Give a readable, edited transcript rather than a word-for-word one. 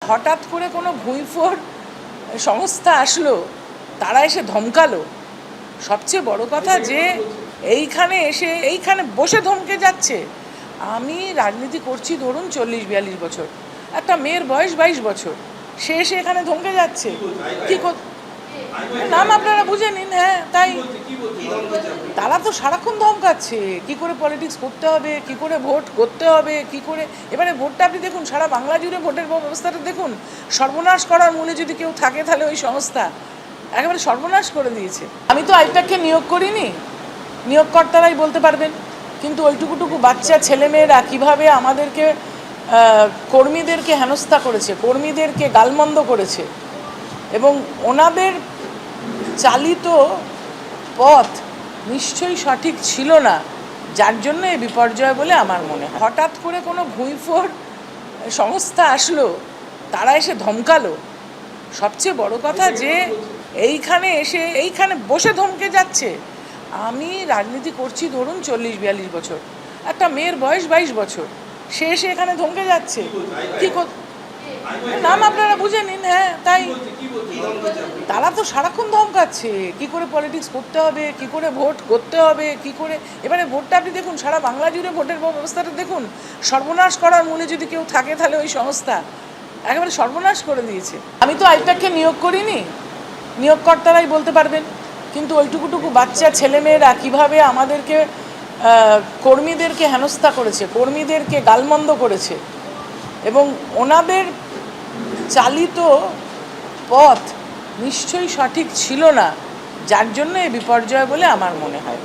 হঠাৎ করে কোনো ভুঁইফোড় সংস্থা আসলো, তারা এসে ধমকালো। সবচেয়ে বড় কথা যে এইখানে বসে ধমকে যাচ্ছে। আমি রাজনীতি করছি ধরুন 40-42 বছর, একটা মেয়ের বয়স 22 বছর, সে এসে এখানে ধমকে যাচ্ছে। কি নাম আপনারা বুঝে নিন। হ্যাঁ, তাই তারা তো সারাক্ষণ ধমকাচ্ছে কি করে পলিটিক্স করতে হবে, কি করে ভোট করতে হবে, কি করে। এবারে ভোটটা আপনি দেখুন, সারা বাংলা জুড়ে ভোটের ব্যবস্থাটা দেখুন। সর্বনাশ করার মূলে যদি কেউ থাকে, তাহলে ওই সংস্থা একেবারে সর্বনাশ করে দিয়েছে। আমি তো আইপ্যাককে নিয়োগ করিনি, নিয়োগকর্তারাই বলতে পারবেন। কিন্তু ওইটুকুটুকু বাচ্চা ছেলেমেয়েরা কীভাবে আমাদেরকে কর্মীদেরকে হেনস্থা করেছে, কর্মীদেরকে গালমন্দ করেছে, এবং ওনাদের চালিত পথ নিশ্চয়ই সঠিক ছিল না, যার জন্য এই বিপর্যয় বলে আমার মনে হয়। হঠাৎ করে কোনো ভুঁইফোড় সংস্থা আসলো, তারা এসে ধমকালো। সবচেয়ে বড় কথা যে এইখানে বসে ধমকে যাচ্ছে। আমি রাজনীতি করছি ধরুন 40-42 বছর, একটা মেয়ের বয়স 22 বছর, সে এসে এখানে ধমকে যাচ্ছে। কি নাম আপনারা বুঝে নিন। হ্যাঁ, তাই তারা তো সারাক্ষণ ধমকাচ্ছে কি করে পলিটিক্স করতে হবে, কি করে ভোট করতে হবে, কি করে। এবারে ভোটটা আপনি দেখুন, সারা বাংলা জুড়ে ভোটের ব্যবস্থাটা দেখুন। সর্বনাশ করার মূলে যদি কেউ থাকে, তাহলে ওই সংস্থা একেবারে সর্বনাশ করে দিয়েছে। আমি তো আইপ্যাককে নিয়োগ করিনি, নিয়োগকর্তারাই বলতে পারবেন। কিন্তু ওইটুকুটুকু বাচ্চা ছেলেমেয়েরা কীভাবে আমাদেরকে কর্মীদেরকে হেনস্থা করেছে, কর্মীদেরকে গালমন্দ করেছে, এবং ওনাদের চালিত পথ নিশ্চয়ই সঠিক ছিল না, যার জন্য এই বিপর্যয় বলে আমার মনে হয়।